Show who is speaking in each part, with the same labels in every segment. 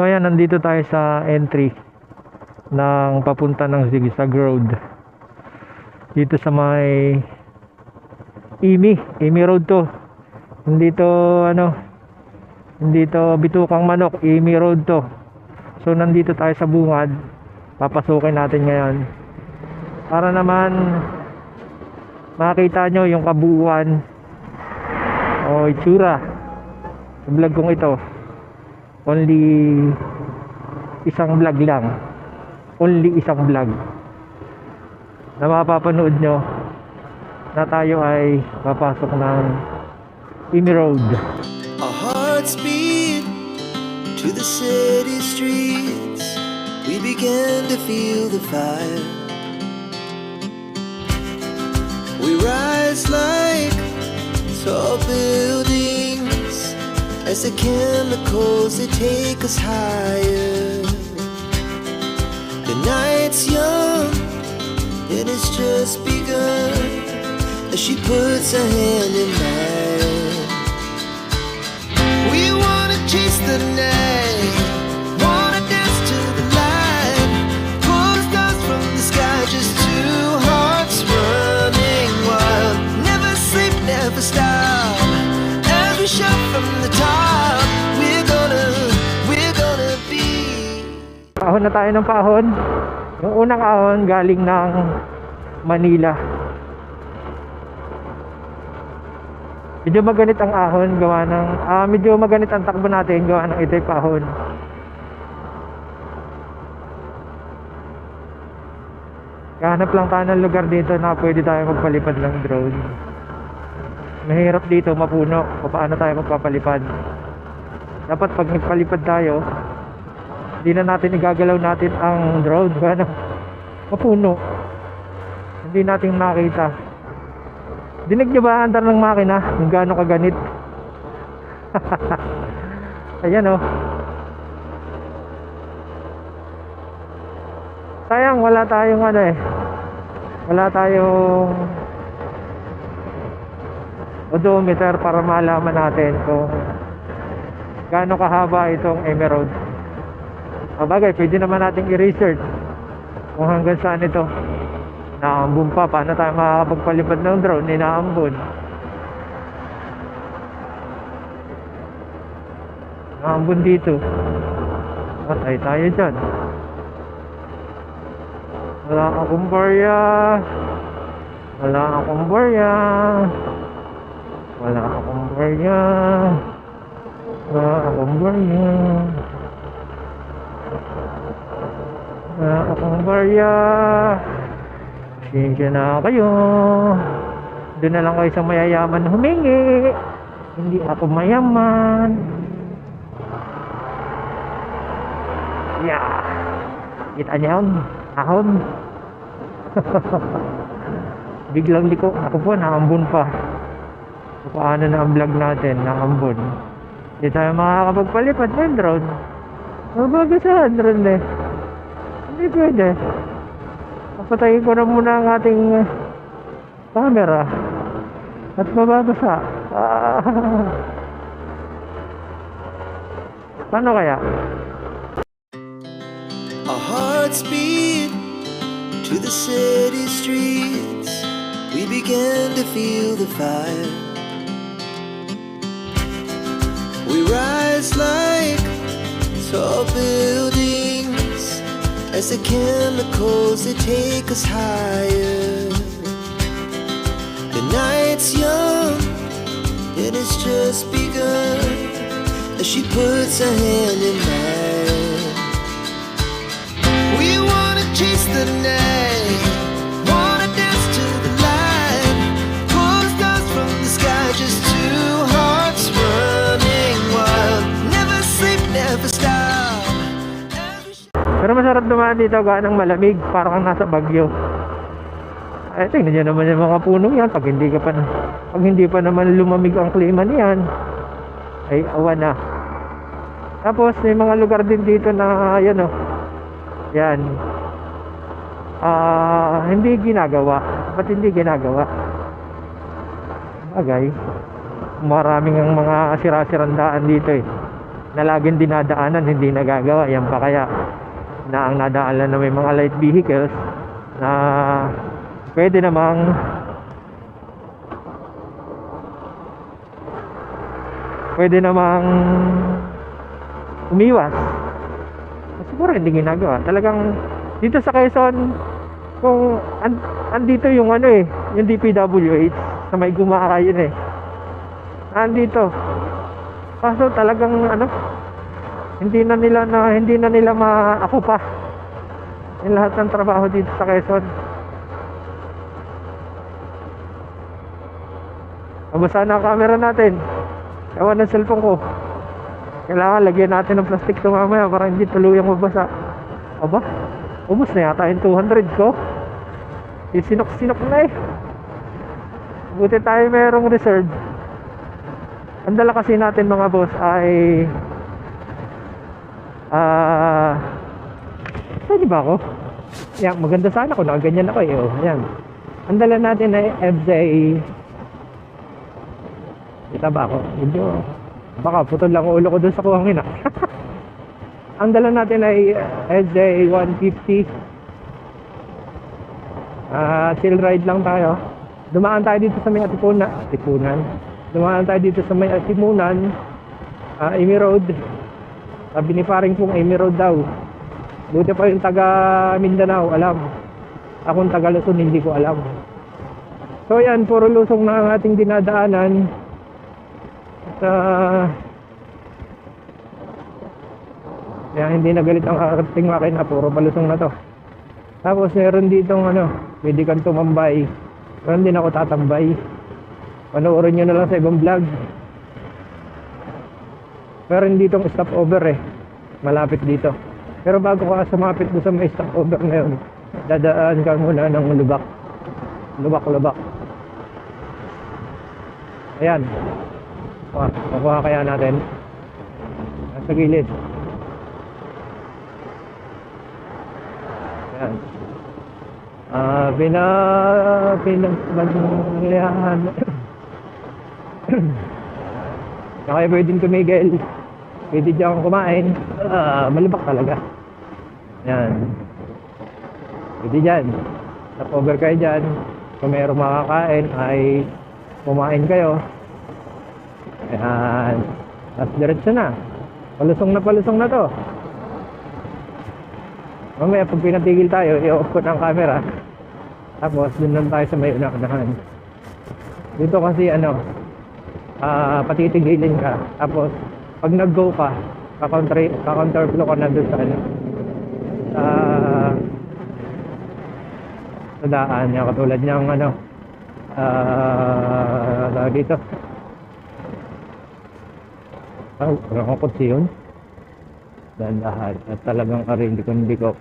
Speaker 1: So ayan, nandito tayo sa entry ng papunta ng Zigzag Road. Dito sa may Imi Road to. Hindi to hindi to Bitukang Manok, Imi Road to. So nandito tayo sa bungad. Papasukin natin ngayon para naman makita nyo yung kabuuan o itsura sa vlog kong ito. Only isang vlog lang, only isang vlog na mapapanood nyo na tayo ay papasok ng Imi Road.
Speaker 2: Our hearts beat to the city streets. We began to feel the fire. We rise like tall buildings as the chemicals, they take us higher. The night's young, it has just begun, as she puts her hand in mine. We wanna chase the night, wanna dance to the light, pull the stars from the sky, just two hearts running wild. Never sleep, never stop, as we shout from the top. We're gonna be.
Speaker 1: Ahon na tayo ng paahon. Yung unang ahon galing ng Manila. Medyo maganit ang ahon gawa ng medyo maganit ang takbo natin gawa ng ito'y paahon. Kahanap lang tayo ng lugar dito na pwede tayo magpalipad ng drone. Mahirap dito, mapuno. Paano tayo magpapalipad? Dapat pag nagpalipad tayo, hindi na natin igagalaw natin ang drone. Gawa ng mapuno. Hindi natin makita. Dinig nyo ba andar ng makina kung gaano kaganit? Ayan o. Sayang wala tayong wala tayong odometer para malaman natin kung gaano kahaba itong Imi Road. Bagay, pwede naman nating i-research kung hanggang saan ito. Naambon pa, paano tayo makakapagpalipad ng drone? Naambon. Naambon dito. Patay tayo dyan. Wala akong barya. Wala akong barya. Wala akong barya. Wala akong barya. Wala akong barya. Pasensya na kayo. Doon na lang kayo sa mayayaman humingi. Hindi ako mayaman. Yeah. Kita niyo yun? Ahon. Biglang liko. Ako po, naambon pa. So, paano na ang vlog natin? Naambon. Hindi tayo makakapagpalipad ng drone. Mabaga sa drone eh. Hindi pwede. Patayin ko na muna ang ating camera at mababasa. Paano kaya?
Speaker 2: Our hearts beat to the city streets. We began to feel the fire. We rise like tall buildings as the chemicals, they take us higher. The night's young, it has just begun, as she puts her hand in mine. We wanna chase the night, wanna dance to the light, pull the stars from the sky, just two hearts running wild. Never sleep, never stop.
Speaker 1: Pero masarap dumaan dito, ganang malamig, parang kang nasa Bagyo. Eh, tingnan nyo naman yung mga punong yan. Pag hindi pa naman lumamig ang klima niyan, ay awan na. Tapos may mga lugar din dito na yan yan hindi ginagawa. Ba't hindi ginagawa? Bagay, maraming ang mga sira-sirandaan dito eh. na laging dinadaanan, hindi nagagawa. Yan pa kaya na ang nadaanan na may mga light vehicles na pwede namang umiwas. Siguro hindi ginagawa. Talagang dito sa Quezon, kung andito yung yung DPWH sa may Gumaca yun andito. Kaso talagang hindi na nila maakupa yung lahat ng trabaho dito sa Quezon. Mabasa na ang camera natin. Ewan ng cellphone ko. Kailangan lagyan natin ng plastic ito mamaya para hindi tuluyang mabasa. Aba, ubos na yata yung 200 ko. Sinok-sinok na Buti tayo mayroong reserve. Ang dala kasi natin mga boss ay pwede ba ako? Yan, maganda sana kung nakaganyan ako Yan. Ang dala natin ay FJ. Kita ba ako? Medyo baka putol lang ulo ko dun sa kuhangin Ang dala natin ay FJ 150. Chill ride lang tayo. Dumaan tayo dito sa may Atipunan. Dumaan tayo dito sa may Atimunan, Amy Road. Sabi ni paring kong Amy Road daw. Buti pa yung taga Mindanao, alam. Akong taga Luzon, hindi ko alam. So yan, puro lusong na ang ating dinadaanan. At hindi nagalit ang ating makina, puro palusong na to. Tapos meron ditong pwede kang tumambay. Pero hindi na ako tatambay. Panoorin nyo na lang sa ibang vlog. Pero hindi itong stopover malapit dito. Pero bago ka sumapit doon sa may stopover na yun, dadaan ka muna ng lubak. Ayan. Makuha kaya natin sa gilid. Ayan. Pinagbanyahan. Kaya pwedeng tumigil. Pwede dyan kumain. Malubak talaga. Yan. Pwede dyan. Stopover kayo dyan. Kung mayroong makakain ay kumain kayo. Ayan. Tapos diretso na. Palusong na to. Mamaya pag pinatigil tayo, i-off ko ng camera. Tapos dun lang tayo sa may unahan. Dito kasi patitigilin ka. Tapos pag nag-go ka, ka-counterflow ka na dun sa sa daan niya. Katulad niyang dito. Parang kotse yun. Dahan-dahan. At talagang hindi ko.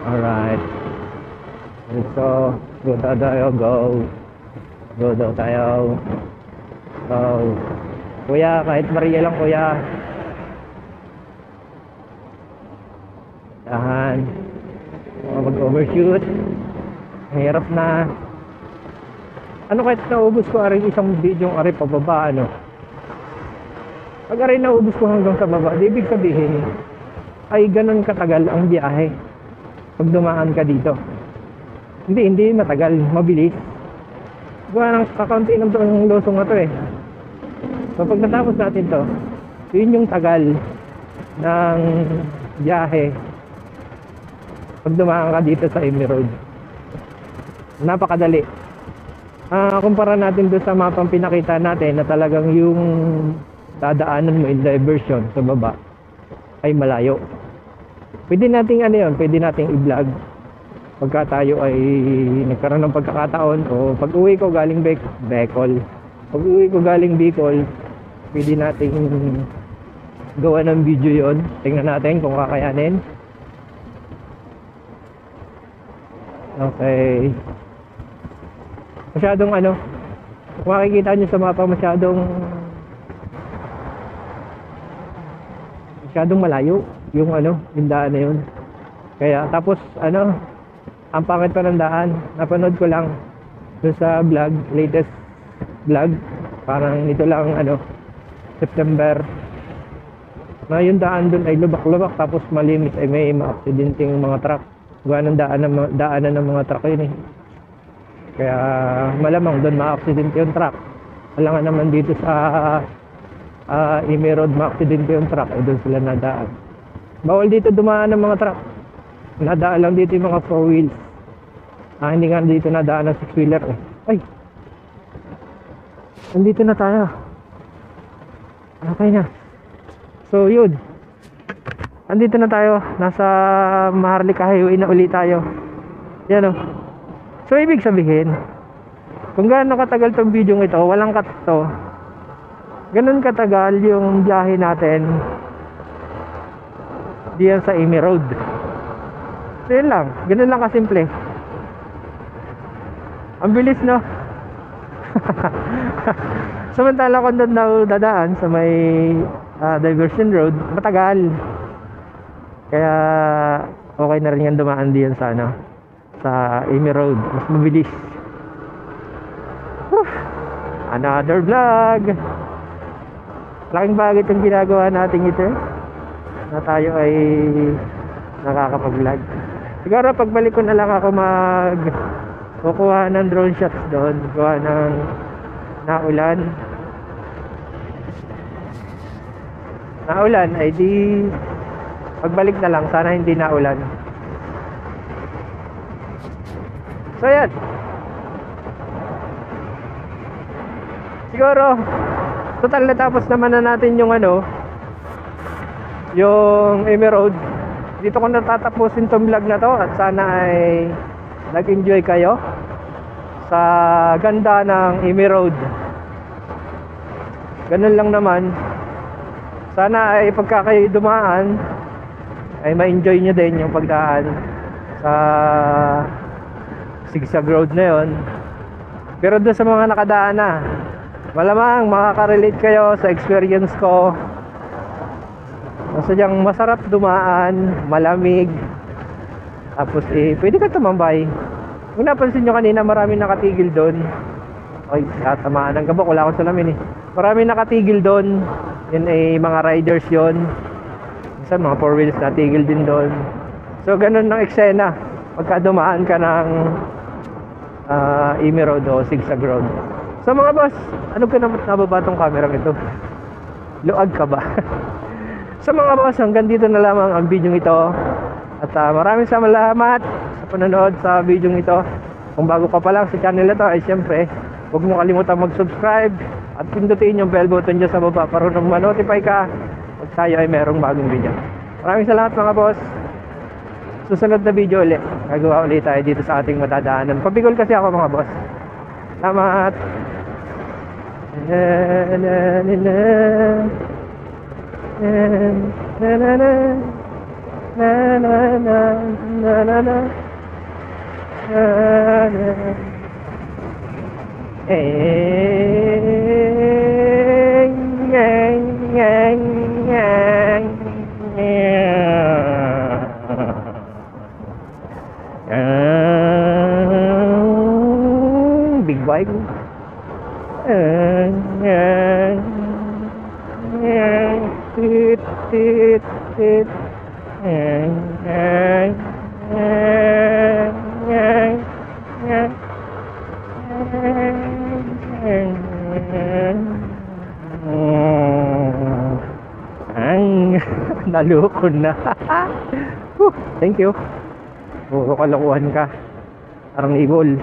Speaker 1: Alright. So, go tayo. Go daw tayo. Go. Kuya, kahit Maria lang kuya. Dahan. Mag-overshoot. Hirap na. Kahit naubos ko isang video yung pababa, Pag naubos ko hanggang sa baba, ibig sabihin ay ganun katagal ang biyahe pag dumaan ka dito. Hindi matagal, mabilis. Gawa ng kakaunti ng lusong na to So pag natapos natin to, yun yung tagal ng biyahe pag dumaan ka dito sa Amy Road. Napakadali. Kumpara natin doon sa mapang pinakita natin na talagang yung dadaanan mo in diversion sa baba ay malayo. Pwede nating pwede nating i-vlog pagka tayo ay nagkaroon ng pagkakataon o pag uwi ko galing Bicol. Pag uwi ko galing Bicol, pwede nating gawa ng video yon. Tingnan natin kung kakayanin. Okay. Masyadong kung makikita nyo sa mapa, masyadong malayo yung yung daan na yun. Kaya tapos ang pangit pa ng daan. Napanood ko lang doon sa vlog, latest vlog, parang ito lang September. Na yung daan doon ay lubak-lubak, tapos malinis ay may ma-aksidenteng mga truck. Gawa ng daanan ng mga truck yun eh. Kaya malamang doon ma-aksidente yung truck. Wala nga naman dito sa Imi Road ma-aksidente yung truck, ay doon sila nadaan. Bawal dito dumaan ng mga truck. Nadaan lang dito yung mga 4 wheels. Hindi nga dito nadaan ng 6 wheeler eh. Ay! Nandito na tayo. Okay na. So yun. Andito na tayo. Nasa Maharlika Highway na uli tayo. Yan o. So ibig sabihin, kung gaano katagal tong video ito, walang cut to, ganun katagal yung biyahe natin diyan sa Imi Road. So yun lang. Ganun lang kasimple. Ang bilis, no? Samantala kung doon daw dadaan sa may diversion road, matagal. Kaya okay na rin yan dumaan diyan sa sa Imi Road. Mas mabilis. Another vlog. Laking bagay itong ginagawa natin ito, na tayo ay nakakapag-vlog. Siguro pagbalik ko na lang ako kukuha ng drone shots doon, kuha ng naulan ay di pagbalik na lang, sana hindi naulan. So yan, siguro total natapos naman na natin yung yung Imi Road. Dito ko natatapusin tong vlog na to, at sana ay nag-enjoy kayo sa ganda ng Imi Road. Ganun lang naman. Sana ay pagka kayo dumaan ay ma-enjoy nyo din yung pagdaan sa zigzag road na yon. Pero doon sa mga nakadaan na, malamang makaka-relate kayo sa experience ko. Sadyang masarap dumaan, malamig, tapos pwede ka tumambay. Kung napansin nyo kanina, marami nakatigil doon. Ay, tatamaan ng gabok, wala akong salamin eh. Marami nakatigil doon. Yun ay mga riders yon. Minsan mga 4 wheels natigil din doon. So ganun ng eksena pagka dumaan ka ng Imi Road o zigzag road. So mga boss, ano ka nababa tong camera ito? Luag ka ba? So mga boss, hanggang dito na lamang ang video ito. At maraming salamat sa panonood sa video ito. Kung bago ka pa lang sa channel na to, ay siyempre, huwag mo kalimutan mag-subscribe at pindutin yung bell button dyan sa baba para ma-notify ka pag tayo ay merong bagong video. Maraming salamat mga boss. Susunod na video ulit, gagawa ulit tayo dito sa ating matadaanan. Pabigol kasi ako mga boss. Salamat. Big bike. Tit tit tit. Naloko na. Thank you. Puro kalokohan ka. Parang ibol.